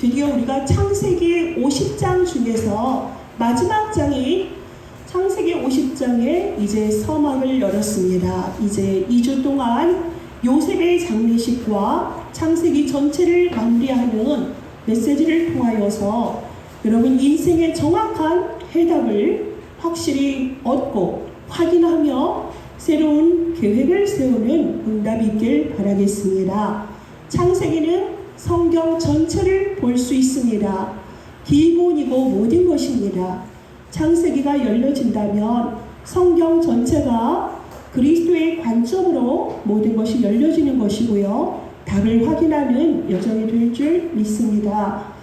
드디어 우리가 창세기 50장 중에서 마지막 장인 창세기 50장에 이제 서막을 열었습니다. 이제 2주 동안 요셉의 장례식과 창세기 전체를 마무리하는 메시지를 통하여서 여러분 인생의 정확한 해답을 확실히 얻고 확인하며 새로운 계획을 세우는 응답이 있길 바라겠습니다. 창세기는 성경 전체를 볼 수 있습니다. 기본이고 모든 것입니다. 창세기가 열려진다면 성경 전체가 그리스도의 관점으로 모든 것이 열려지는 것이고요. 답을 확인하는 여정이 될 줄 믿습니다.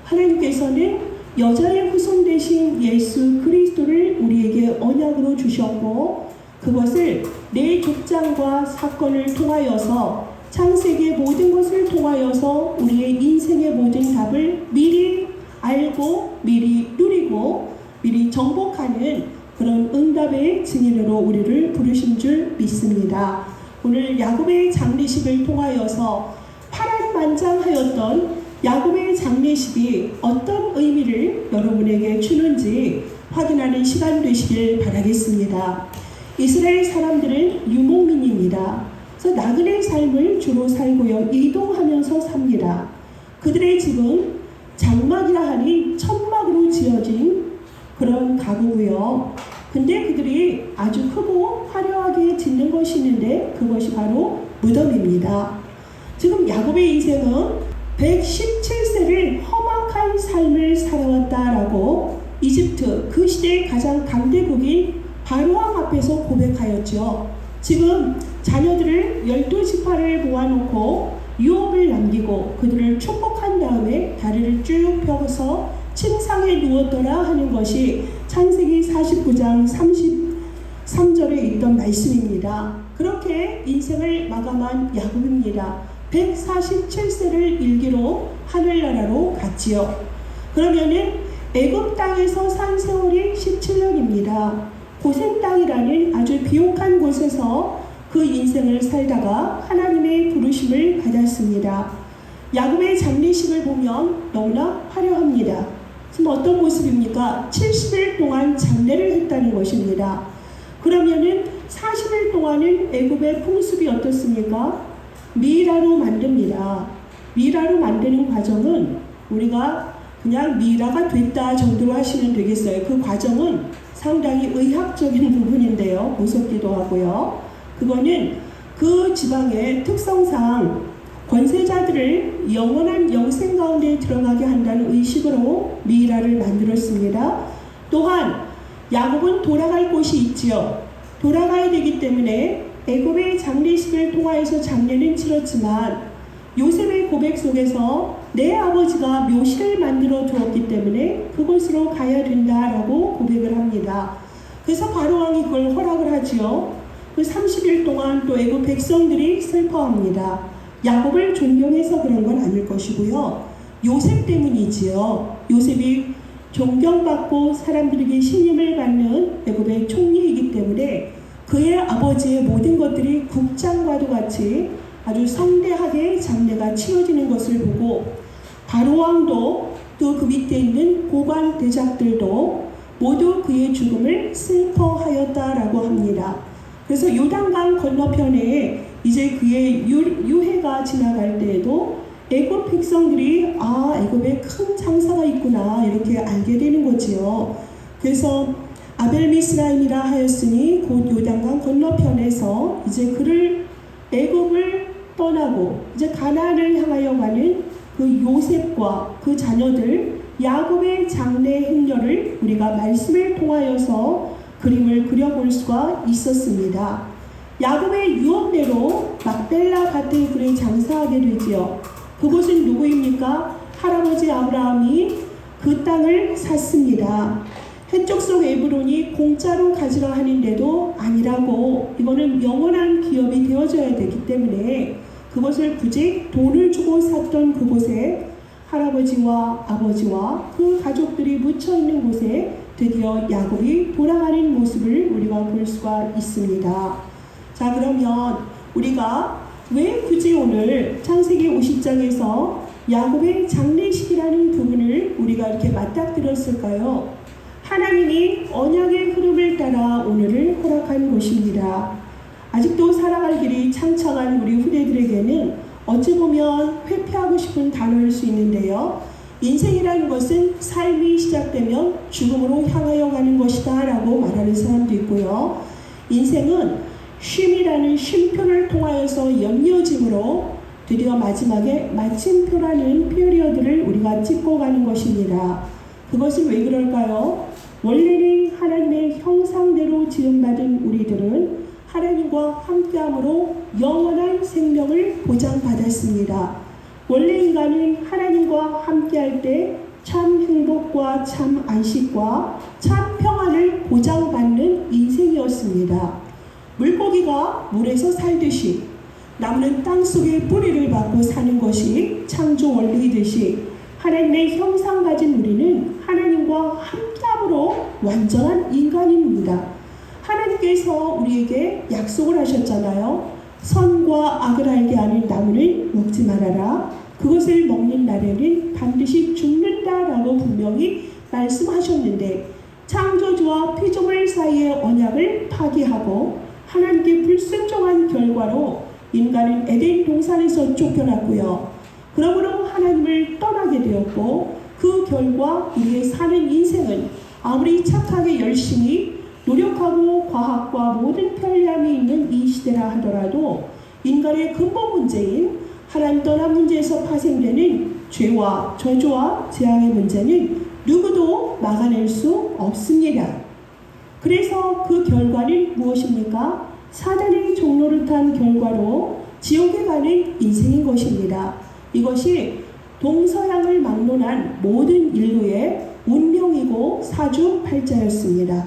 하나님께서는 여자의 후손 되신 예수 그리스도를 우리에게 언약으로 주셨고 그것을 내 족장과 사건을 통하여서 창세기의 모든 것을 통하여서 우리의 인생의 모든 답을 미리 알고 미리 누리고 미리 정복하는 그런 응답의 증인으로 우리를 부르신 줄 믿습니다. 오늘 야곱의 장례식을 통하여서 파란만장하였던 야곱의 장례식이 어떤 의미를 여러분에게 주는지 확인하는 시간 되시길 바라겠습니다. 이스라엘 사람들은 유목민입니다. 그래서 나그네 삶을 주로 살고요. 이동하면서 삽니다. 그들의 집은 장막이라 하니 천막으로 지어진 그런 가구고요. 근데 그들이 아주 크고 화려하게 짓는 것이 있는데 그것이 바로 무덤입니다. 지금 야곱의 인생은 117세를 험악한 삶을 살아왔다라고 이집트 그 시대의 가장 강대국인 바로왕 앞에서 고백하였죠. 지금 자녀들을 12지파를 모아놓고 유업을 남기고 그들을 축복한 다음에 다리를 쭉 펴서 침상에 누웠더라 하는 것이 창세기 49장 33절에 있던 말씀입니다. 그렇게 인생을 마감한 야곱입니다. 147세를 일기로 하늘나라로 갔지요. 그러면은 애굽 땅에서 산 세월이 17년입니다. 고센 땅이라는 아주 비옥한 곳에서 그 인생을 살다가 하나님의 부르심을 받았습니다. 야곱의 장례식을 보면 너무나 화려합니다. 지금 어떤 모습입니까? 70일 동안 장례를 했다는 것입니다. 그러면은 40일 동안은 애굽의 풍습이 어떻습니까? 미라로 만듭니다. 미라로 만드는 과정은 우리가 그냥 미라가 됐다 정도로 하시면 되겠어요. 그 과정은 상당히 의학적인 부분인데요. 무섭기도 하고요. 그거는 그 지방의 특성상 권세자들을 영원한 영생 가운데 들어가게 한다는 의식으로 미이라를 만들었습니다. 또한 야곱은 돌아갈 곳이 있지요. 돌아가야 되기 때문에 애굽의 장례식을 통하여서 장례는 치렀지만 요셉의 고백 속에서 내 아버지가 묘실을 만들어 두었기 때문에 그곳으로 가야 된다라고 고백을 합니다. 그래서 바로왕이 그걸 허락을 하지요. 그 30일 동안 또 애굽 백성들이 슬퍼합니다. 야곱을 존경해서 그런 건 아닐 것이고요. 요셉 때문이지요. 요셉이 존경받고 사람들에게 신임을 받는 애굽의 총리이기 때문에 그의 아버지의 모든 것들이 국장과도 같이 아주 성대하게 장례가 치러지는 것을 보고 바로왕도 또 그 밑에 있는 고관 대작들도 모두 그의 죽음을 슬퍼하였다라고 합니다. 그래서 요단강 건너편에 이제 그의 유해가 지나갈 때에도 애굽 백성들이 애굽에 큰 장사가 있구나 이렇게 알게 되는 거지요. 그래서 아벨미스라임이라 하였으니 곧 요단강 건너편에서 이제 그를 애굽을 떠나고 이제 가나안을 향하여 가는 그 요셉과 그 자녀들 야곱의 장례 행렬을 우리가 말씀을 통하여서 그림을 그려볼 수가 있었습니다. 야곱의 유언대로 막벨라 밭에 그를 장사하게 되지요. 그곳은 누구입니까? 할아버지 아브라함이 그 땅을 샀습니다. 해쪽 속 에브론이 공짜로 가지라 하는데도 아니라고 이거는 영원한 기업이 되어져야 되기 때문에 그것을 굳이 돈을 주고 샀던 그곳에 할아버지와 아버지와 그 가족들이 묻혀있는 곳에 드디어 야곱이 돌아가는 모습을 우리가 볼 수가 있습니다. 자, 그러면 우리가 왜 굳이 오늘 창세기 50장에서 야곱의 장례식이라는 우리가 이렇게 맞닥뜨렸을까요? 하나님이 언약의 흐름을 따라 오늘을 허락한 것입니다. 아직도 살아갈 길이 창창한 우리 후대들에게는 어찌 보면 회피하고 싶은 단어일 수 있는데요. 인생이라는 것은 삶이 시작되면 죽음으로 향하여 가는 것이다 라고 말하는 사람도 있고요. 인생은 쉼이라는 쉼표를 통하여서 연이어짐으로 드디어 마지막에 마침표라는 피리어드를 우리가 찍고 가는 것입니다. 그것은 왜 그럴까요? 원래는 하나님의 형상대로 지음받은 우리들은 하나님과 함께함으로 영원한 생명을 보장받았습니다. 원래 인간은 하나님과 함께할 때 참 행복과 참 안식과 참 평안을 보장받는 인생이었습니다. 물고기가 물에서 살듯이 나무는 땅속에 뿌리를 받고 사는 것이 창조 원리이듯이 하나님의 형상 가진 우리는 하나님과 함께함으로 완전한 인간입니다. 하나님께서 우리에게 약속을 하셨잖아요. 선과 악을 알게 하는 나무는 먹지 말아라. 그것을 먹는 날에는 반드시 죽는다라고 분명히 말씀하셨는데 창조주와 피조물 사이의 언약을 파기하고 하나님께 불순종한 결과로 인간은 에덴 동산에서 쫓겨났고요. 그러므로 하나님을 떠나게 되었고 그 결과 우리의 사는 인생은 아무리 착하게 열심히 노력하고 과학과 모든 편리함이 있는 이 시대라 하더라도 인간의 근본 문제인 하나님 떠난 문제에서 파생되는 죄와 저주와 재앙의 문제는 누구도 막아낼 수 없습니다. 그래서 그 결과는 무엇입니까? 사단의 종로를 탄 결과로 지옥에 가는 인생인 것입니다. 이것이 동서양을 막론한 모든 인류의 운명이고 사주팔자였습니다.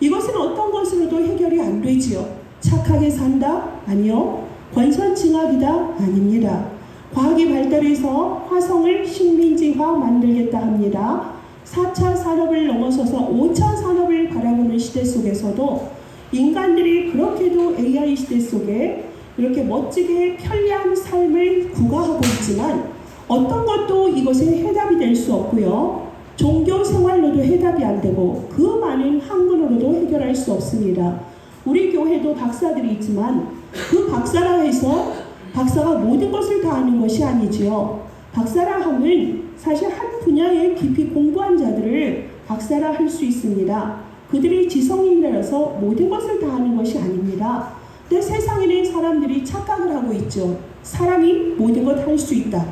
이것은 어떤 것으로도 해결이 안 되지요. 착하게 산다? 아니요. 권선징악이다? 아닙니다. 과학이 발달해서 화성을 식민지화 만들겠다 합니다. 4차 산업을 넘어서서 5차 산업을 바라보는 시대 속에서도 인간들이 그렇게도 AI 시대 속에 이렇게 멋지게 편리한 삶을 구가하고 있지만 어떤 것도 이것에 해답이 될 수 없고요. 종교 생활로도 해답이 안 되고 그 많은 학문으로도 해결할 수 없습니다. 우리 교회도 박사들이 있지만 그 박사라 해서 박사가 모든 것을 다 아는 것이 아니지요. 박사라 함은 사실 한 분야에 깊이 공부한 자들을 박사라 할 수 있습니다. 그들이 지성인이라서 모든 것을 다 아는 것이 아닙니다. 근데 세상에는 사람들이 착각을 하고 있죠. 사람이 모든 것 할 수 있다.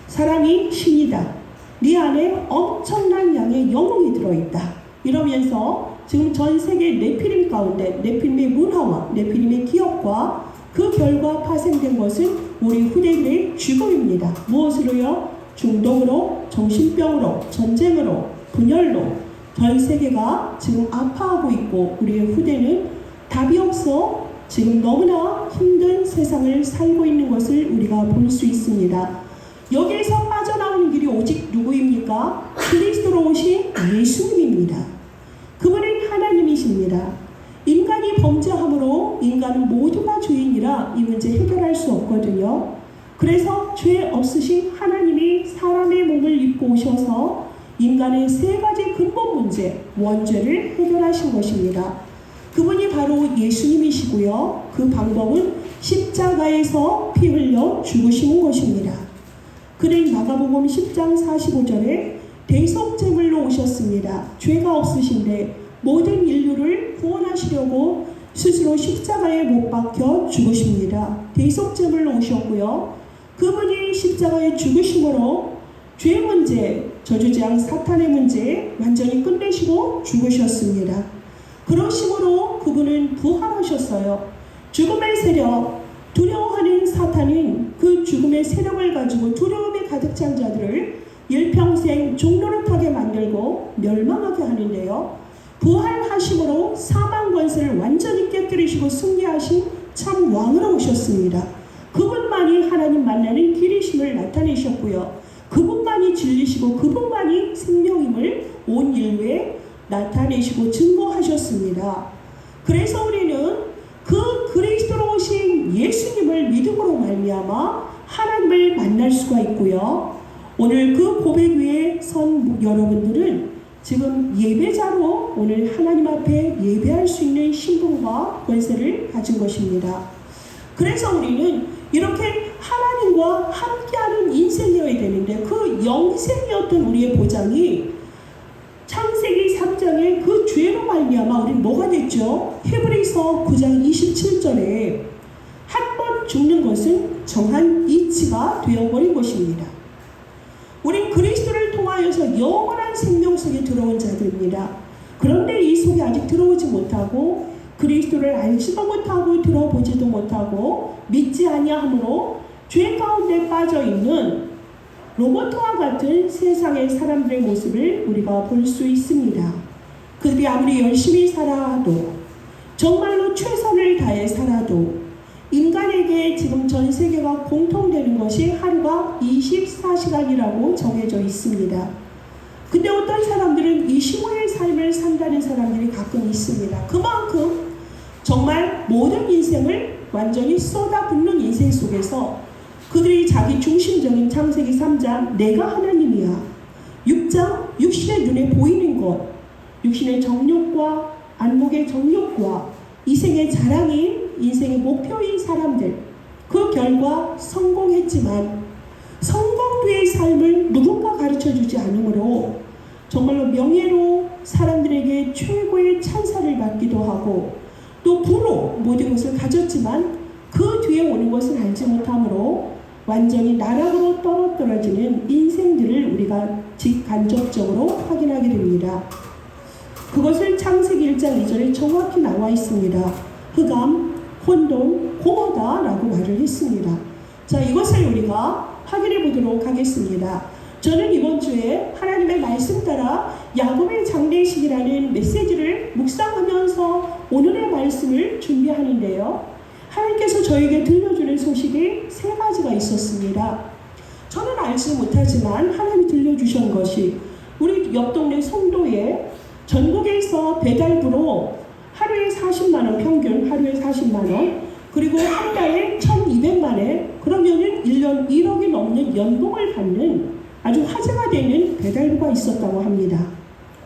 사람이 신이다. 네 안에 엄청난 양의 영웅이 들어있다. 이러면서 지금 전 세계 네피림 가운데 네피림의 문화와 네피림의 기업과 그 결과 파생된 것은 우리 후대들의 죽음입니다. 무엇으로요? 중독으로, 정신병으로, 전쟁으로, 분열로 전 세계가 지금 아파하고 있고 우리의 후대는 답이 없어 지금 너무나 힘든 세상을 살고 있는 것을 우리가 볼 수 있습니다. 여기에서 빠져나오는 길이 오직 누구입니까? 그리스도로 오신 예수님입니다. 그분은 하나님이십니다. 인간이 범죄함으로 인간은 모두가 죄인이라 이 문제 해결할 수 없거든요. 그래서 죄 없으신 하나님이 사람의 몸을 입고 오셔서 인간의 세 가지 근본 문제, 원죄를 해결하신 것입니다. 그분이 바로 예수님이시고요. 그 방법은 십자가에서 피 흘려 죽으시는 것입니다. 그는 마가복음 10장 45절에 대속제물로 오셨습니다. 죄가 없으신데 모든 인류를 구원하시려고 스스로 십자가에 못 박혀 죽으십니다. 대속제물로 오셨고요. 그분이 십자가에 죽으심으로 죄 문제, 저주재앙 사탄의 문제 완전히 끝내시고 죽으셨습니다. 그러심으로 그분은 부활하셨어요. 죽음의 세력, 두려워하는 사탄은 그 죽음의 세력을 가지고 두려움에 가득 찬 자들을 일평생 종노릇하게 만들고 멸망하게 하는데요. 부활하심으로 사망 권세를 완전히 깨뜨리시고 승리하신 참 왕으로 오셨습니다. 그분만이 하나님 만나는 길이심을 나타내셨고요. 그분만이 진리시고 그분만이 생명임을 온 인류에 나타내시고 증거하셨습니다. 그래서 우리는 그 그리스도로 오신 예수님을 믿음으로 말미암아 하나님을 만날 수가 있고요. 오늘 그 고백 위에 선 여러분들은 지금 예배자로 오늘 하나님 앞에 예배할 수 있는 신분과 권세를 가진 것입니다. 그래서 우리는 이렇게 하나님과 함께하는 인생이어야 되는데 그 영생이었던 우리의 보장이 창세기 3장의 그 죄로 말미암아 우리는 뭐가 됐죠? 히브리서 9장 27절에 한 번 죽는 것은 정한 이치가 되어버린 것입니다. 우린 그리스도를 통하여서 영원한 생명 속에 들어온 자들입니다. 그런데 이 속에 아직 들어오지 못하고 그리스도를 알지도 못하고 들어보지도 못하고 믿지 아니하므로 죄 가운데 빠져있는 로봇과 같은 세상의 사람들의 모습을 우리가 볼 수 있습니다. 그들이 아무리 열심히 살아도 정말로 최선을 다해 살아도 인간에게 지금 전 세계가 공통되는 것이 하루가 24시간이라고 정해져 있습니다. 근데 어떤 사람들은 25의 삶을 산다는 사람들이 가끔 있습니다. 그만큼 정말 모든 인생을 완전히 쏟아붓는 인생 속에서 그들이 자기 중심적인 창세기 3장 내가 하나님이야 6장 육신의 눈에 보이는 것 육신의 정욕과 안목의 정욕과 이생의 자랑인 인생의 목표인 사람들 그 결과 성공했지만 성공뒤의 삶을 누군가 가르쳐주지 않으므로 정말로 명예로 사람들에게 최고의 찬사를 받기도 하고 또 부로 모든 것을 가졌지만 그 뒤에 오는 것을 알지 못하므로 완전히 나락으로 떨어지는 인생들을 우리가 직간접적으로 확인하게 됩니다. 그것을 창세기 1장 2절에 정확히 나와 있습니다. 흑암, 혼돈, 공허다라고 말을 했습니다. 자, 이것을 우리가 확인해 보도록 하겠습니다. 저는 이번 주에 하나님의 말씀 따라 야곱의 장례식이라는 메시지를 묵상하면서 오늘의 말씀을 준비하는데요. 하나님께서 저에게 들려주는 소식이 세 가지가 있었습니다. 저는 알지 못하지만 하나님이 들려주신 것이 우리 옆 동네 송도에 전국에서 배달부로 하루에 40만원, 평균 하루에 40만원, 그리고 한 달에 1200만원, 그러면은 1년 1억이 넘는 연봉을 받는 아주 화제가 되는 배달부가 있었다고 합니다.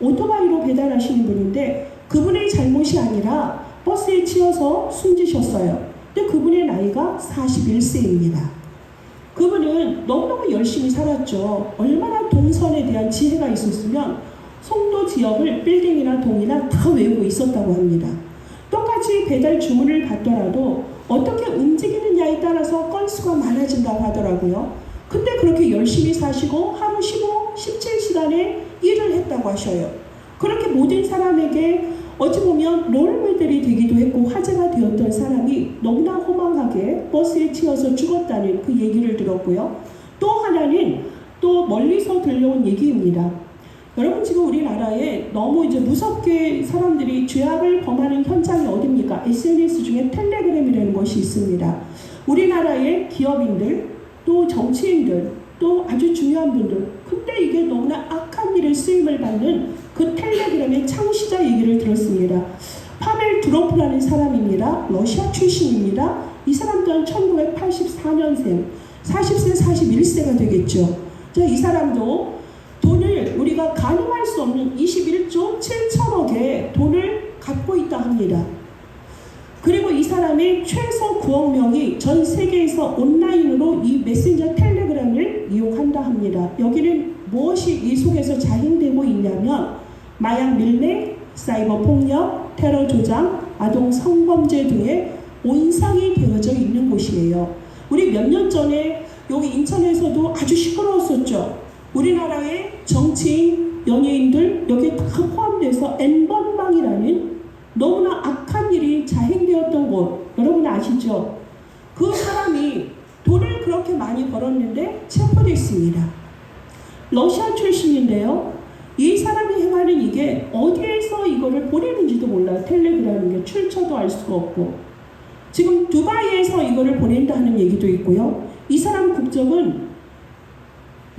오토바이로 배달하시는 분인데 그분의 잘못이 아니라 버스에 치여서 숨지셨어요. 근데 그분의 나이가 41세입니다. 그분은 너무너무 열심히 살았죠. 얼마나 동선에 대한 지혜가 있었으면 송도 지역을 빌딩이나 동이나 다 외우고 있었다고 합니다. 똑같이 배달 주문을 받더라도 어떻게 움직이느냐에 따라서 건수가 많아진다고 하더라고요. 근데 그렇게 열심히 사시고 하루 15, 17시간에 일을 했다고 하셔요. 그렇게 모든 사람에게 어찌 보면 롤모델이 되기도 했고 화제가 되었던 사람이 너무나 허망하게 버스에 치여서 죽었다는 그 얘기를 들었고요. 또 하나는 또 멀리서 들려온 얘기입니다. 여러분 지금 우리나라에 너무 이제 무섭게 사람들이 죄악을 범하는 현장이 어딥니까? SNS 중에 텔레그램이라는 것이 있습니다. 우리나라의 기업인들, 또 정치인들, 또 아주 중요한 분들, 근데 이게 너무나 악한 일에 쓰임을 받는 그 텔레그램의 창시자 얘기를 들었습니다. 파벨 드로프라는 사람입니다. 러시아 출신입니다. 이 사람 또한 1984년생, 40세, 41세가 되겠죠. 자, 이 사람도 돈을 우리가 가늠할 수 없는 21조 7천억의 돈을 갖고 있다 합니다. 그리고 이 사람의 최소 9억 명이 전 세계에서 온라인으로 이 메신저 텔레그램을 이용한다 합니다. 여기는 무엇이 이 속에서 자행되고 있냐면 마약 밀매, 사이버 폭력, 테러 조장, 아동 성범죄 등의 온상이 되어져 있는 곳이에요. 우리 몇 년 전에 여기 인천에서도 아주 시끄러웠었죠. 우리나라의 정치인, 연예인들 여기에 다 포함돼서 N번방이라는 너무나 악한 일이 자행되었던 곳 여러분 아시죠? 그 사람이 돈을 그렇게 많이 벌었는데 체포됐습니다. 러시아 출신인데요. 이 사람이 행하는 이게 어디에서 이거를 보내는지도 몰라요. 텔레그램인 게 출처도 알 수가 없고 지금 두바이에서 이거를 보낸다 하는 얘기도 있고요. 이 사람 국적은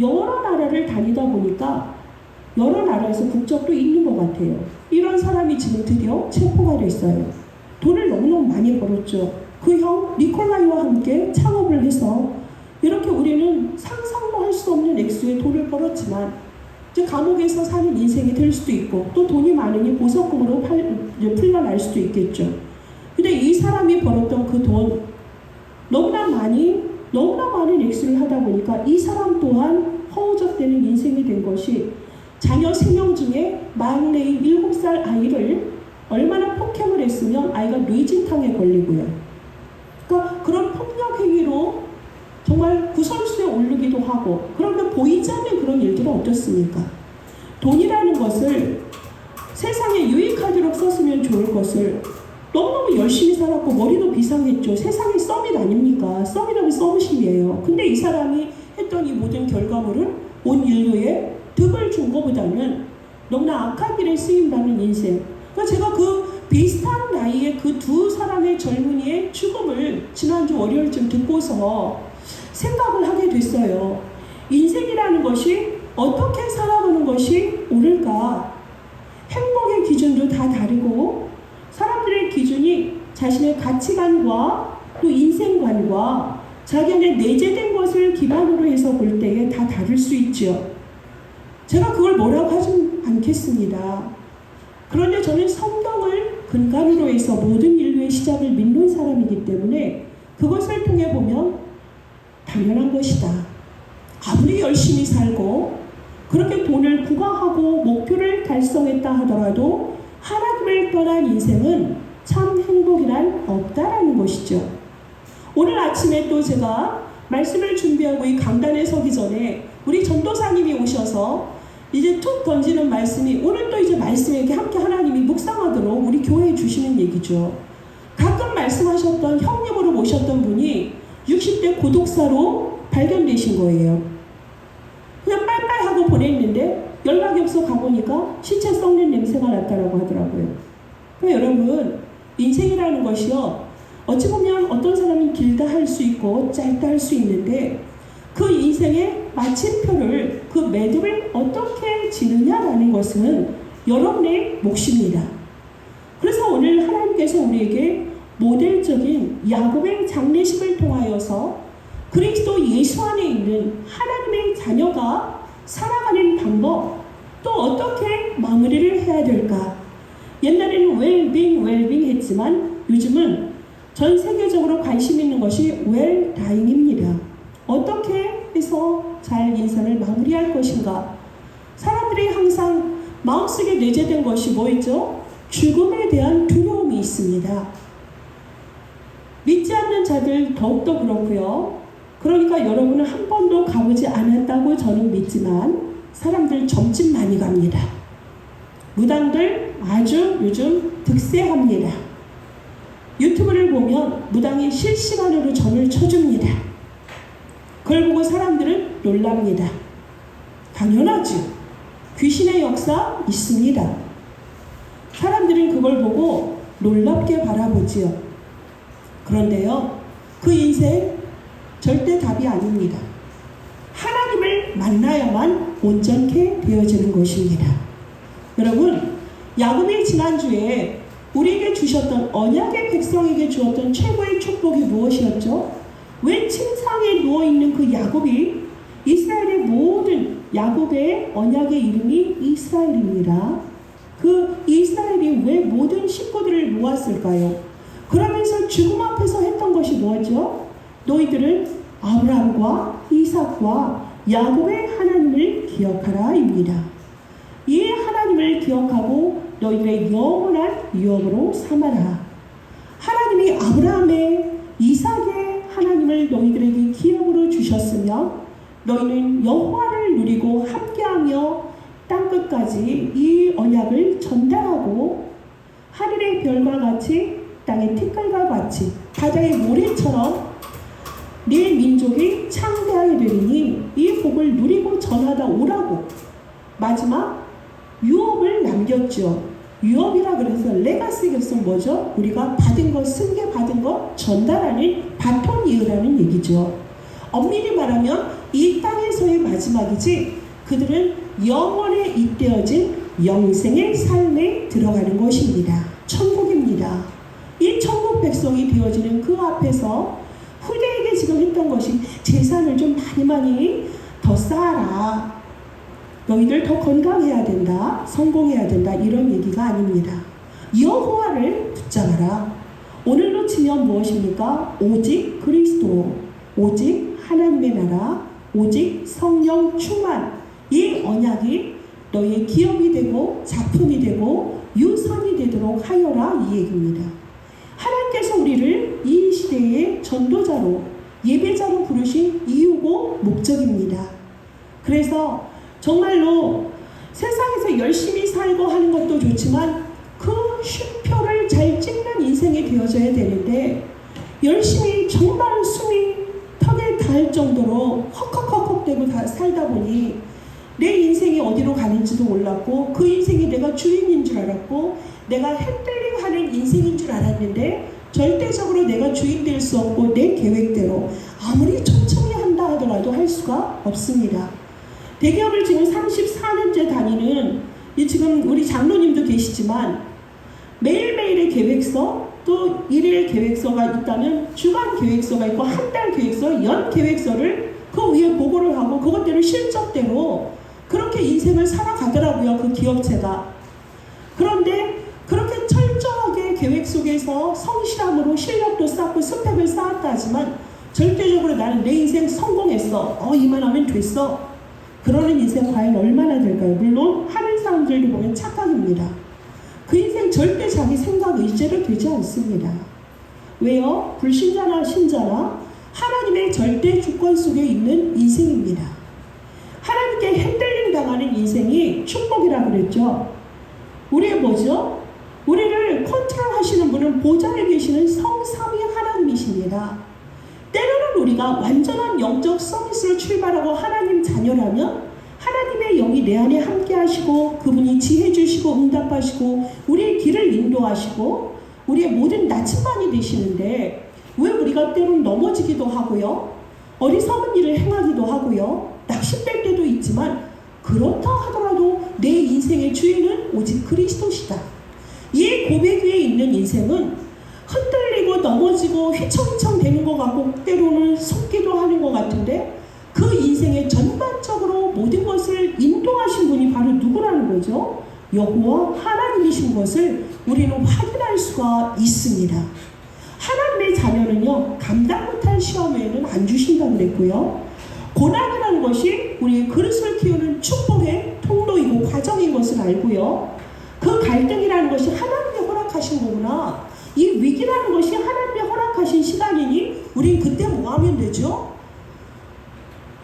여러 나라를 다니다 보니까 여러 나라에서 국적도 있는 것 같아요. 이런 사람이 지금 드디어 체포가 됐어요. 돈을 너무너무 많이 벌었죠. 그 형 니콜라이와 함께 창업을 해서 이렇게 우리는 상상도 할 수 없는 액수의 돈을 벌었지만 이제 감옥에서 사는 인생이 될 수도 있고, 또 돈이 많으니 보석금으로 풀려날 수도 있겠죠. 근데 이 사람이 벌었던 그 돈, 너무나 많은 액수를 하다 보니까 이 사람 또한 허우적대는 인생이 된 것이, 자녀 3명 중에 막내인 7살 아이를 얼마나 폭행을 했으면 아이가 뇌진탕에 걸리고요. 그러니까 그런 폭력 행위로 정말 구설수에 오르기도 하고, 그런데 보이지 않는 그런 일들은 어떻습니까? 돈이라는 것을 세상에 유익하도록 썼으면 좋을 것을 너무너무 열심히 살았고 머리도 비상했죠. 세상의 썸밋 아닙니까? 썸밋하면 썸밋이에요. 근데 이 사람이 했던 이 모든 결과물은 온 인류에 득을 준 것보다는 너무나 악한 길에 쓰임받는 인생. 그러니까 제가 그 비슷한 나이에 그 두 사람의 젊은이의 죽음을 지난주 월요일쯤 듣고서 생각을 하게 됐어요. 인생이라는 것이 어떻게 살아가는 것이 옳을까? 행복의 기준도 다 다르고, 사람들의 기준이 자신의 가치관과 또 인생관과 자기 안에 내재된 것을 기반으로 해서 볼 때에 다 다를 수 있죠. 제가 그걸 뭐라고 하진 않겠습니다. 그런데 저는 성경을 근간으로 해서 모든 인류의 시작을 믿는 사람이기 때문에 그것을 통해 보면 당연한 것이다. 아무리 열심히 살고 그렇게 돈을 부과하고 목표를 달성했다 하더라도 하나님을 떠난 인생은 참 행복이란 없다라는 것이죠. 오늘 아침에 또 제가 말씀을 준비하고 이 강단에 서기 전에 우리 전도사님이 오셔서 이제 툭 던지는 말씀이, 오늘 또 이제 말씀에 이렇게 함께 하나님이 묵상하도록 우리 교회에 주시는 얘기죠. 가끔 말씀하셨던 형님으로 모셨던 분이 60대 고독사로 발견되신 거예요. 그냥 빨빨하고 보냈는데 연락이 없어 가보니까 시체 썩는 냄새가 났다라고 하더라고요. 그러니까 여러분, 인생이라는 것이요, 어찌 보면 어떤 사람은 길다 할 수 있고 짧다 할 수 있는데 그 인생의 마침표를, 그 매듭을 어떻게 지느냐라는 것은 여러분의 몫입니다. 그래서 오늘 하나님께서 우리에게 모델적인 야곱의 장례식을 통하여서 그리스도 예수 안에 있는 하나님의 자녀가 살아가는 방법, 또 어떻게 마무리를 해야 될까? 옛날에는 웰빙 했지만 요즘은 전 세계적으로 관심 있는 것이 웰다잉입니다. 어떻게 해서 잘 인생을 마무리할 것인가? 사람들이 항상 마음속에 내재된 것이 뭐였죠? 죽음에 대한 두려움이 있습니다. 믿지 않는 자들 더욱더 그렇고요. 그러니까 여러분은 한 번도 가보지 않았다고 저는 믿지만 사람들 점집 많이 갑니다. 무당들 아주 요즘 득세합니다. 유튜브를 보면 무당이 실시간으로 점을 쳐줍니다. 그걸 보고 사람들은 놀랍니다. 당연하죠. 귀신의 역사 있습니다. 사람들은 그걸 보고 놀랍게 바라보지요. 그런데요, 그 인생 절대 답이 아닙니다. 하나님을 만나야만 온전케 되어지는 것입니다. 여러분, 야곱이 지난주에 우리에게 주셨던, 언약의 백성에게 주었던 최고의 축복이 무엇이었죠? 왜 침상에 누워있는 그 야곱이, 이스라엘의 모든 야곱의 언약의 이름이 이스라엘입니다. 그 이스라엘이 왜 모든 식구들을 모았을까요? 그러면서 죽음 앞에서 했던 것이 뭐죠? 너희들은 아브라함과 이삭과 야곱의 하나님을 기억하라입니다. 이 하나님을 기억하고 너희들의 영원한 유업으로 삼아라. 하나님이 아브라함의, 이삭의 하나님을 너희들에게 기업으로 주셨으며 너희는 여호와를 누리고 함께하며 땅끝까지 이 언약을 전달하고 하늘의 별과 같이 땅의 티끌과 같이 바다의 모래처럼 네 민족이 창대하게 되리니 이 복을 누리고 전하다 오라고 마지막 유업을 남겼죠. 유업이라 그래서 레가시 결성 뭐죠? 우리가 받은 것, 승계 받은 것 전달하는 바톤이라는 얘기죠. 엄밀히 말하면 이 땅에서의 마지막이지 그들은 영원에 잇대어진 영생의 삶에 들어가는 것입니다. 천국입니다. 이 천국 백성이 되어지는 그 앞에서 후대에게 지금 했던 것이 재산을 좀 많이 더 쌓아라. 너희들 더 건강해야 된다, 성공해야 된다, 이런 얘기가 아닙니다. 여호와를 붙잡아라. 오늘로 치면 무엇입니까? 오직 그리스도, 오직 하나님의 나라, 오직 성령 충만, 이 언약이 너희의 기업이 되고 작품이 되고 유산이 되도록 하여라, 이 얘기입니다. 하나님께서 우리를 이 시대의 전도자로, 예배자로 부르신 이유고 목적입니다. 그래서 정말로 세상에서 열심히 살고 하는 것도 좋지만 그 쉼표를 잘 찍는 인생이 되어져야 되는데, 열심히 정말 숨이 턱에 닿을 정도로 헉헉헉헉대고 살다 보니 내 인생이 어디로 가는지도 몰랐고, 그 인생이 내가 주인인 줄 알았고, 내가 핸들링하는 인생인 줄 알았는데 절대적으로 내가 주인 될 수 없고, 내 계획대로 아무리 천천히 한다 하더라도 할 수가 없습니다. 대기업을 지금 34년째 다니는 지금 우리 장로님도 계시지만, 매일매일의 계획서, 또 일일 계획서가 있다면 주간 계획서가 있고, 한 달 계획서, 연 계획서를 그 위에 보고를 하고 그것대로 실적대로 그렇게 인생을 살아가더라고요, 그 기업체가. 그런데 그렇게 철저하게 계획 속에서 성실함으로 실력도 쌓고 스펙을 쌓았다 하지만 절대적으로 나는 내 인생 성공했어, 이만하면 됐어, 그러는 인생 과연 얼마나 될까요? 물론 하는 사람들도 보면 착각입니다. 그 인생 절대 자기 생각 의지로 되지 않습니다. 왜요? 불신자나 신자나 하나님의 절대 주권 속에 있는 인생입니다. 하나님께 핸들링 당하는 인생이 축복이라고 그랬죠. 우리의 뭐죠? 우리를 컨트롤 하시는 분은 보좌에 계시는 성삼위 하나님이십니다. 때로는 우리가 완전한 영적 서비스로 출발하고 하나님 자녀라면 하나님의 영이 내 안에 함께 하시고, 그분이 지혜 주시고 응답하시고 우리의 길을 인도하시고 우리의 모든 나침반이 되시는데, 왜 우리가 때로는 넘어지기도 하고요, 어리석은 일을 행하기도 하고요, 낚싯될 때도 있지만, 그렇다 하더라도 내 인생의 주인은 오직 그리스도시다, 이 고백 위에 있는 인생은 흔들리고 넘어지고 휘청휘청 되는 것 같고 때로는 속기도 하는 것 같은데, 그 인생의 전반적으로 모든 것을 인도하신 분이 바로 누구라는 거죠? 여호와 하나님이신 것을 우리는 확인할 수가 있습니다. 하나님의 자녀는요, 감당 못할 시험에는 안 주신다고 그랬고요, 고난이라는 것이 우리의 그릇을 키우는 축복의 통로이고 과정인 것을 알고요, 그 갈등이라는 것이 하나님의 허락하신 거구나, 이 위기라는 것이 하나님의 허락하신 시간이니 우린 그때 뭐 하면 되죠?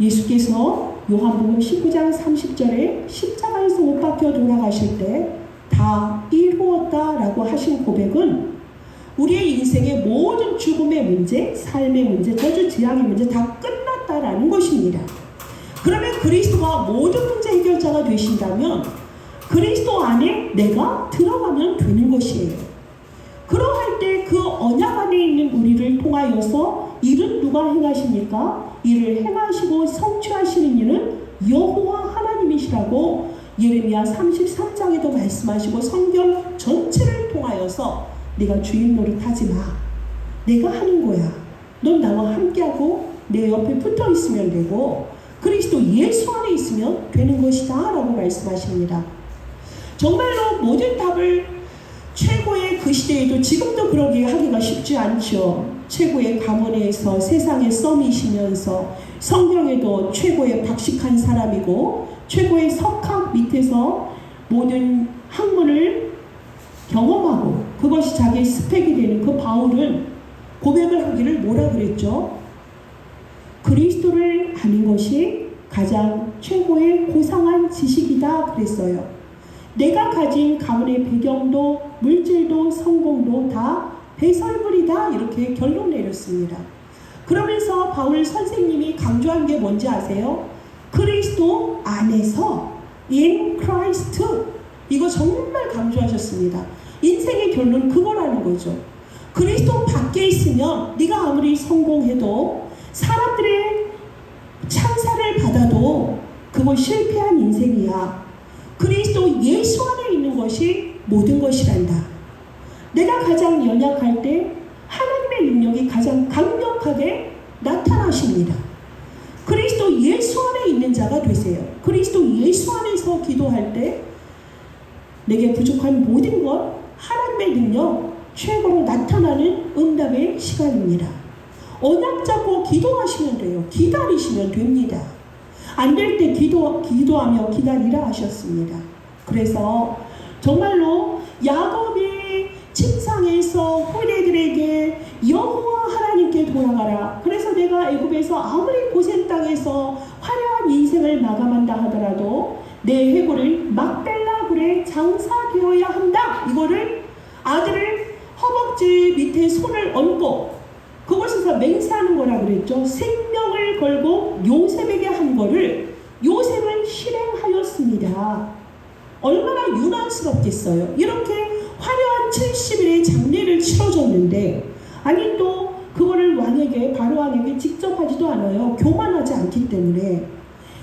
예수께서 요한복음 19장 30절에 십자가에서 못 박혀 돌아가실 때 다 이루었다 라고 하신 고백은 우리의 인생의 모든 죽음의 문제, 삶의 문제, 저주지향의 문제 다 끝났다라는 것입니다. 그러면 그리스도가 모든 문제 해결자가 되신다면 그리스도 안에 내가 들어가면 되는 것이에요. 그러할 때 그 언약 안에 있는 우리를 통하여서 일은 누가 행하십니까? 이를 행하시고 성취하시는 이는 여호와 하나님이시라고 예레미야 33장에도 말씀하시고, 성경 전체를 통하여서 네가 주인 노릇하지 마, 내가 하는 거야, 넌 나와 함께하고 내 옆에 붙어 있으면 되고 그리스도 예수 안에 있으면 되는 것이다 라고 말씀하십니다. 정말로 모든 답을 최고의 그 시대에도 지금도 그러게 하기가 쉽지 않죠. 최고의 가문에서 세상의 썸이시면서 성경에도 최고의 박식한 사람이고 최고의 석학 밑에서 모든 학문을 경험하고 그것이 자기의 스펙이 되는 그 바울은 고백을 하기를 뭐라 그랬죠? 그리스도를 아는 것이 가장 최고의 고상한 지식이다 그랬어요. 내가 가진 가문의 배경도 물질도 성공도 다 배설물이다 이렇게 결론 내렸습니다. 그러면서 바울 선생님이 강조한 게 뭔지 아세요? 그리스도 안에서 in Christ, 이거 정말 강조하셨습니다. 인생의 결론은 그거라는 거죠. 그리스도 밖에 있으면 네가 아무리 성공해도 사람들의 찬사를 받아도 그거 실패한 인생이야. 그리스도 예수 안에 있는 것이 모든 것이란다. 내가 가장 연약할 때 하나님의 능력이 가장 강력하게 나타나십니다. 그리스도 예수 안에 있는 자가 되세요. 그리스도 예수 안에서 기도할 때 내게 부족한 모든 것, 하나님의 능력 최고로 나타나는 응답의 시간입니다. 언약 잡고 기도하시면 돼요. 기다리시면 됩니다. 안 될 때 기도하며 기다리라 하셨습니다. 그래서 정말로 야곱이 침상에서 후대들에게 여호와 하나님께 돌아가라. 그래서 내가 애굽에서 아무리 고센 땅에서 화려한 인생을 마감한다 하더라도 내 해골을 막벨라 굴에 장사되어야 한다. 이거를 아들을 허벅지 밑에 손을 얹고 그것에서 맹세하는 거라 그랬죠. 생명을 걸고 요셉에게 한 거를 요셉은 실행하였습니다. 얼마나 유난스럽겠어요. 이렇게 화려한 70일의 장례를 치러줬는데 아니 또 그거를 왕에게 바로 왕에게 직접 하지도 않아요. 교만하지 않기 때문에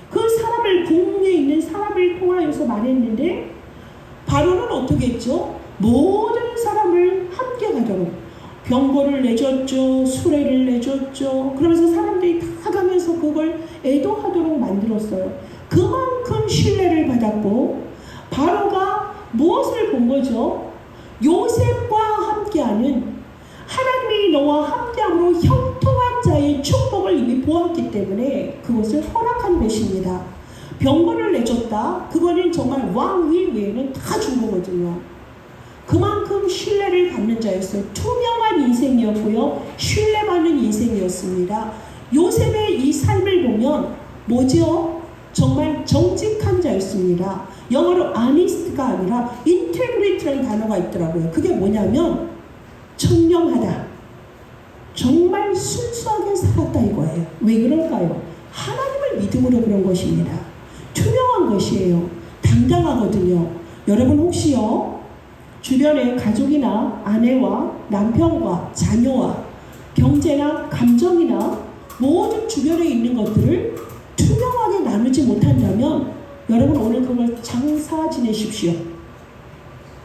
그 사람을 궁에 있는 사람을 통하여서 말했는데 바로는 어떻게 했죠? 모든 사람을 함께 가도록 병거를 내줬죠. 수레를 내줬죠. 그러면서 사람들이 다 가면서 그걸 애도하도록 만들었어요. 그만큼 신뢰를 받았고 바로가 무엇을 본 거죠? 요셉과 함께하는 하나님이 너와 함께함으로 형통한 자의 축복을 이미 보았기 때문에 그것을 허락한 것입니다. 병거를 내줬다. 그거는 정말 왕위 외에는 다 준 거거든요. 그만큼 신뢰를 받는 자였어요. 투명한 인생이었고요. 신뢰받는 인생이었습니다. 요셉의 이 삶을 보면 뭐죠? 정말 정직한 자였습니다. 영어로 honest가 아니라 integrity라는 단어가 있더라고요. 그게 뭐냐면 청렴하다. 정말 순수하게 살았다 이거예요. 왜 그럴까요? 하나님을 믿음으로 그런 것입니다. 투명한 것이에요. 당당하거든요. 여러분 혹시요 주변에 가족이나 아내와 남편과 자녀와 경제나 감정이나 모든 주변에 있는 것들을 투명하게 나누지 못한다면 여러분 오늘 그걸 장사 지내십시오.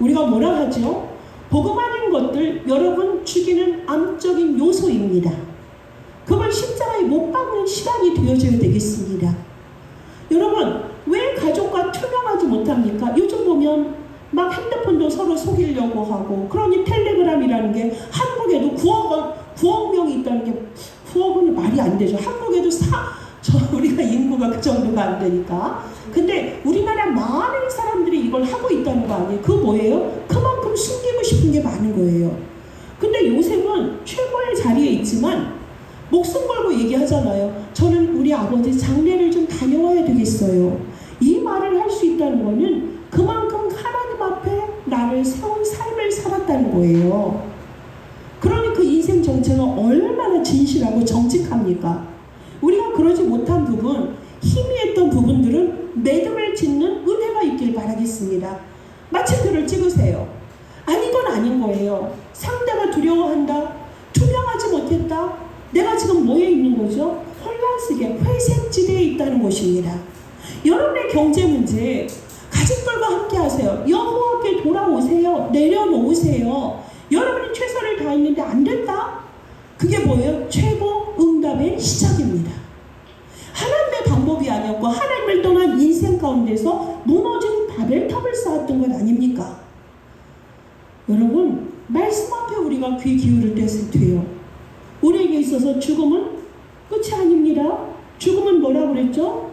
우리가 뭐라 하죠? 복음 아닌 것들 여러분 죽이는 암적인 요소입니다. 그걸 십자가에 못 박는 시간이 되어져야 되겠습니다. 여러분 왜 가족과 투명하지 못합니까? 요즘 보면 막 핸드폰도 서로 속이려고 하고 그러니 텔레그램이라는 게 한국에도 9억 명이 있다는 게 9억은 말이 안 되죠. 한국에도 우리가 인구가 그 정도가 안 되니까. 근데 우리나라 많은 사람들이 이걸 하고 있다는 거 아니에요? 그 뭐예요? 그만큼 숨기고 싶은 게 많은 거예요. 근데 요셉은 최고의 자리에 있지만 목숨 걸고 얘기하잖아요. 저는 우리 아버지 장례를 좀 다녀와야 되겠어요. 이 말을 할 수 있다는 거는 그만큼 하나님 앞에 나를 세운 삶을 살았다는 거예요. 그러니 그 인생 정체가 얼마나 진실하고 정직합니까? 우리가 그러지 못한 부분, 희미했던 부분들은 매듭을 짓는 은혜가 있길 바라겠습니다. 마치 글을 찍으세요. 아니건 아닌 거예요. 상대가 두려워한다. 투명하지 못했다. 내가 지금 뭐에 있는 거죠? 혼란스게 회색지대에 있다는 것입니다. 여러분의 경제 문제 가족들과 함께 하세요. 여호와께 돌아오세요. 내려놓으세요. 여러분이 최선을 다했는데 안 됐다? 그게 뭐예요? 최고 응답의 시작입니다. 하나님의 방법이 아니었고 하나님을 떠난 인생 가운데서 무너진 바벨탑을 쌓았던 것 아닙니까? 여러분 말씀 앞에 우리가 귀 기울일 때 돼요. 우리에게 있어서 죽음은 끝이 아닙니다. 죽음은 뭐라고 그랬죠?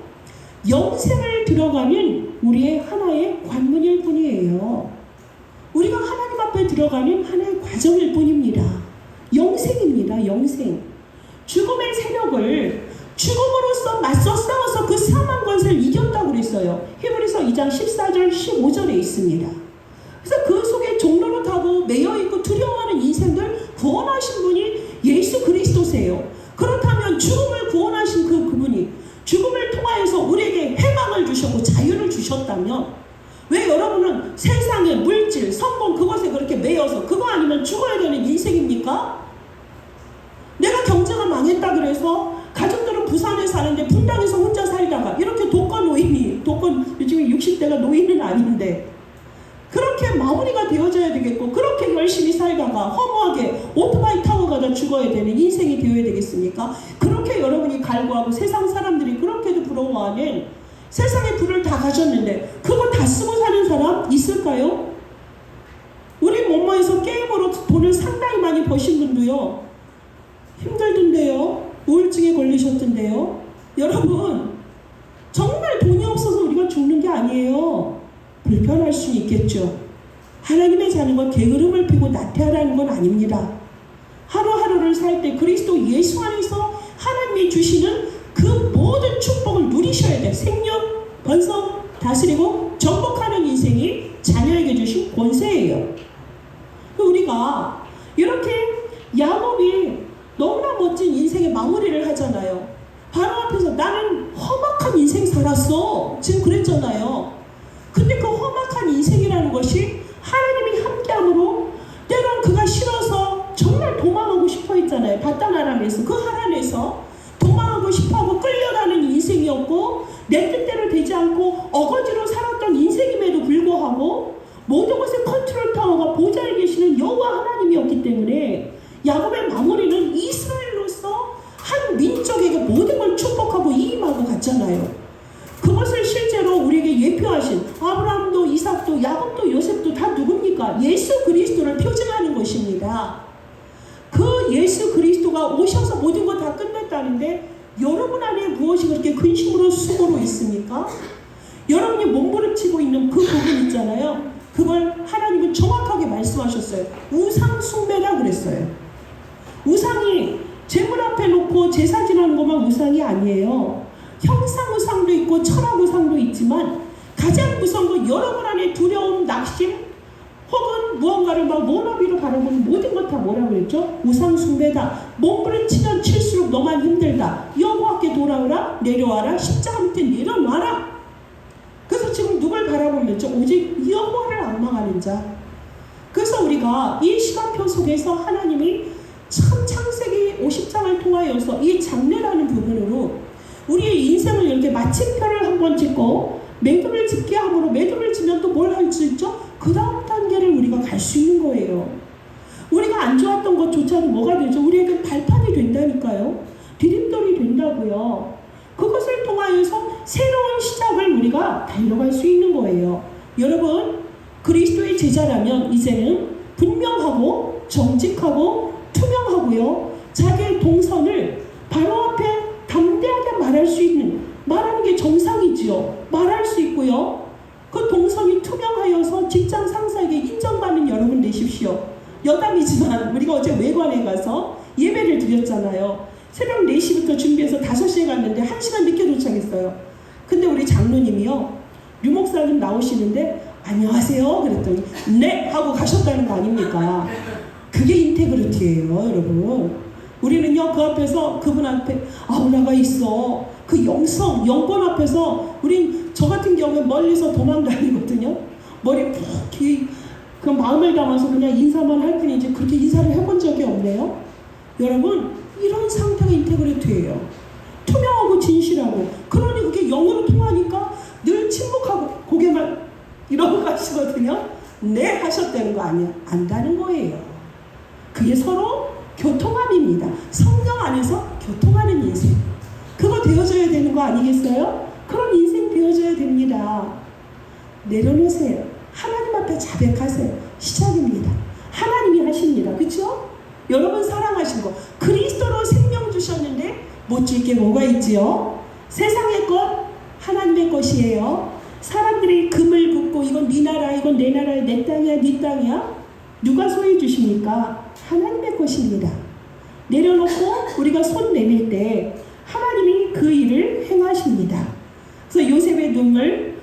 영생을 들어가는 우리의 하나의 관문일 뿐이에요. 우리가 하나님 앞에 들어가는 하나의 과정일 뿐입니다. 영생입니다. 영생. 죽음의 세력을 죽음으로써 맞서 싸워서 그 사망 권세를 이겼다고 그랬어요. 히브리서 2장 14절 15절에 있습니다. 그래서 그 속에 종로를 타고 매여있고 두려워하는 인생들 구원하신 분이 예수 그리스도세요. 그렇다면 죽음을 구원하신 그분이 죽음을 통하여서 우리에게 해방을 주셨고 자유를 주셨다면 왜 여러분은 세상의 물질, 성공 그것에 그렇게 매여서 그거 아니면 죽어야 되는 인생입니까? 내가 경제가 망했다 그래서 가족들은 부산에 사는데 분당에서 혼자 살다가 이렇게 독거 노인이 요즘에 60대가 노인은 아닌데 그렇게 그렇게 마무리가 되어져야 되겠고, 그렇게 열심히 살다가 허무하게 오토바이 타고 가다 죽어야 되는 인생이 되어야 되겠습니까? 그렇게 여러분이 갈구하고 세상 사람들이 그렇게도 부러워하는 세상의 부를 다 가졌는데 그거 다 쓰고 사는 사람 있을까요? 우리 몸모에서 게임으로 돈을 상당히 많이 버신 분도요, 힘들던데요, 우울증에 걸리셨던데요. 여러분, 정말 돈이 없어서 우리가 죽는 게 아니에요. 불편할 수는 있겠죠. 하나님의 자녀가 게으름을 피고 나태하라는 건 아닙니다. 하루하루를 살 때 그리스도 예수 안에서 하나님이 주시는 그 모든 축복을 누리셔야 돼. 생명, 번성, 다스리고 정복하는 인생이 자녀에게 주신 권세예요. 우리가 이렇게 야곱이 너무나 멋진 인생의 마무리를 하잖아요. 바로 앞에서 나는 험악한 인생 살았어, 지금 그랬잖아요. 근데 그 험악한 인생이라는 것이 하나님이 함께함으로 때론 그가 싫어서 정말 도망하고 싶어 했잖아요. 바단 아람에서, 그 하란에서 도망하고 싶어하고 끌려가는 인생이었고, 내 뜻대로 되지 않고 어거지로 살았던 인생임에도 불구하고 모든 것의 컨트롤 타워가 보좌에 계시는 여호와 하나님이었기 때문에 야곱의 마무리는 이스라엘로서 한 민족에게 모든 걸 축복하고 이임하고 갔잖아요. 그것을 실제로 우리에게 예표하신 아브라함도 이삭도 야곱도 요셉도 다 누굽니까? 예수 그리스도를 표징하는 것입니다. 그 예수 그리스도가 오셔서 모든 것 다 끝냈다는데 여러분 안에 무엇이 그렇게 근심으로 수고로 있습니까? 여러분이 몸부림치고 있는 그 부분 있잖아요. 그걸 하나님은 정확하게 말씀하셨어요. 우상 숭배라 그랬어요. 우상이 제물 앞에 놓고 제사 지내는 것만 우상이 아니에요. 형상 우상도 있고 철학 우상도 있지만 가장 무서운 건 여러분 안에 두려움, 낙심 혹은 무언가를 막 모나비로 바라보는 모든 것 다 뭐라 그랬죠? 우상 숭배다. 몸부림치면 칠수록 너만 힘들다. 여호와께 돌아오라, 내려와라, 십자가 밑에 내려놔라. 그래서 지금 누굴 바라보면 있죠? 오직 여호와를 앙망하는 자. 그래서 우리가 이 시간표 속에서 하나님이 참 창세기 50장을 통하여서 이 장례라는 부분으로 우리의 인생을 이렇게 마침표를 한번 찍고 매듭을 짓게 함으로, 매듭을 지면 또 뭘 할 수 있죠? 그 다음 단계를 우리가 갈 수 있는 거예요. 우리가 안 좋았던 것조차도 뭐가 되죠? 우리에게 발판이 된다니까요. 디딤돌이 된다고요. 그것을 통하여서 새로운 시작을 우리가 달려갈 수 있는 거예요. 여러분, 그리스도의 제자라면 이제는 분명하고 정직하고 투명하고요, 자기의 동선을 바로 앞에 담대하게 말할 수 있는, 말하는 게 정상이지요. 말할 수 있고요, 그 동선이 투명하여서 직장 상사에게 인정받는 여러분 되십시오. 여담이지만 우리가 어제 외관에 가서 예배를 드렸잖아요. 새벽 4시부터 준비해서 5시에 갔는데 1시간 늦게 도착했어요. 근데 우리 장로님이요, 류 목사님 나오시는데 안녕하세요 그랬더니 네 하고 가셨다는 거 아닙니까? 그게 인테그리티예요, 여러분. 우리는요, 그 앞에서 그분 앞에 올라가 있어. 그 영권 앞에서 우린, 저 같은 경우에 멀리서 도망다니거든요. 머리 푹 그 마음을 담아서 그냥 인사만 할 뿐이지 그렇게 인사를 해본 적이 없네요. 여러분, 이런 상태가 인테그리티예요. 투명하고 진실하고. 그러니 그게 영으로 통하니까 늘 침묵하고 고개만 이러고 가시거든요. 네 하셨다는 거 아니야. 안다는 거예요. 그게 서로 교통함입니다. 성경 안에서 교통하는 인생. 그거 되어져야 되는 거 아니겠어요? 그런 인생 되어져야 됩니다. 내려놓으세요. 하나님 앞에 자백하세요. 시작입니다. 하나님이 하십니다. 그렇죠? 여러분 사랑하신 거, 그리스도로 생명 주셨는데 못 줄 게 뭐가 있지요? 세상의 것 하나님의 것이에요. 사람들이 금을 굽고 이건 네 나라, 이건 내 나라야, 내 땅이야, 네 땅이야. 누가 소유해 주십니까? 하나님의 것입니다. 내려놓고 우리가 손 내밀 때 하나님이 그 일을 행하십니다. 그래서 요셉의 눈물,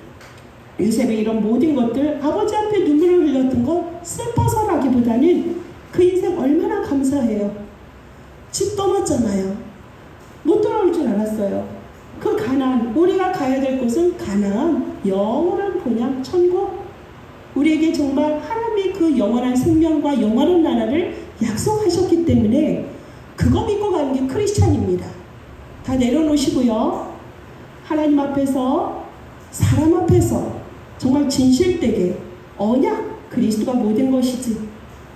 요셉의 이런 모든 것들, 아버지 앞에 눈물을 흘렸던 것 슬퍼서라기보다는 그 인생 얼마나 감사해요. 집 떠났잖아요. 못 돌아올 줄 알았어요. 그 가나안, 우리가 가야 될 곳은 가나안, 영원한 본향, 천국. 우리에게 정말 하나님이 그 영원한 생명과 영원한 나라를 약속하셨기 때문에 그거 믿고 가는 게 크리스찬입니다. 다 내려놓으시고요, 하나님 앞에서, 사람 앞에서 정말 진실되게 언약, 그리스도가 모든 것이지.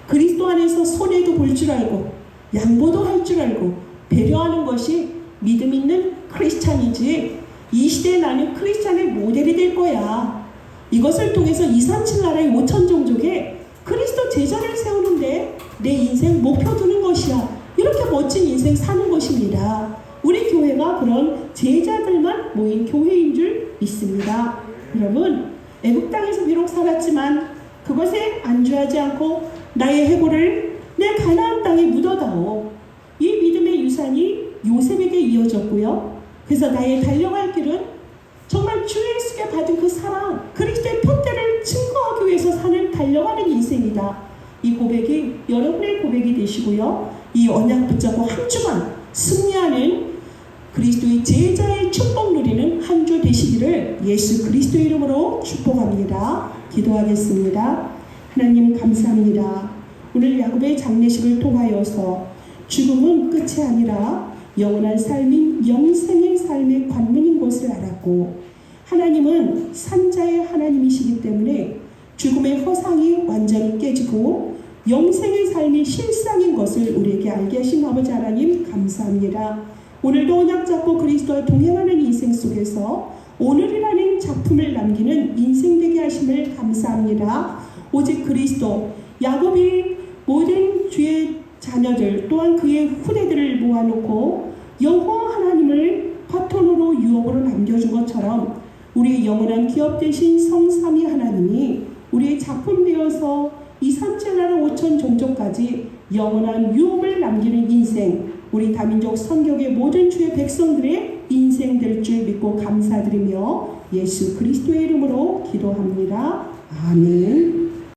그리스도 안에서 손해도 볼 줄 알고 양보도 할 줄 알고 배려하는 것이 믿음 있는 크리스찬이지. 이 시대에 나는 크리스찬의 모델이 될 거야. 이것을 통해서 237 나라의 5천 종족에 그리스도 제자를 세우는데 내 인생 목표 두는 것이야. 이렇게 멋진 인생 사는 것입니다. 우리 교회가 그런 제자들만 모인 교회인 줄 믿습니다. 여러분, 애국 땅에서 비록 살았지만 그것에 안주하지 않고 나의 해골을 내 가나안 땅에 묻어다오. 이 믿음의 유산이 요셉에게 이어졌고요. 그래서 나의 달려갈 길은 정말 주 예수께 받은 그 사랑, 그리스도의 표대를 증거하기 위해서 사는 달려가는 인생이다. 이 고백이 여러분의 고백이 되시고요. 이 언약 붙잡고 한 주간 승리하는 그리스도의 제자의 축복 누리는 한 주 되시기를 예수 그리스도의 이름으로 축복합니다. 기도하겠습니다. 하나님 감사합니다. 오늘 야곱의 장례식을 통하여서 죽음은 끝이 아니라 영원한 삶인 영생의 삶의 관문인 것을 알았고, 하나님은 산자의 하나님이시기 때문에 죽음의 허상이 완전히 깨지고 영생의 삶이 실상인 것을 우리에게 알게 하신 아버지 하나님 감사합니다. 오늘도 언약 잡고 그리스도와 동행하는 인생 속에서 오늘이라는 작품을 남기는 인생 되게 하심을 감사합니다. 오직 그리스도, 야곱이 모든 주의 자녀들 또한 그의 후대들을 모아놓고 여호와 하나님을 파토노로 유업으로 남겨준 것처럼 우리의 영원한 기업 되신 성삼위 하나님이 우리의 작품 되어서 237 나라 5천 종족까지 영원한 유업을 남기는 인생, 우리 다민족 선교의 모든 주의 백성들의 인생 될 줄 믿고 감사드리며 예수 그리스도의 이름으로 기도합니다. 아멘.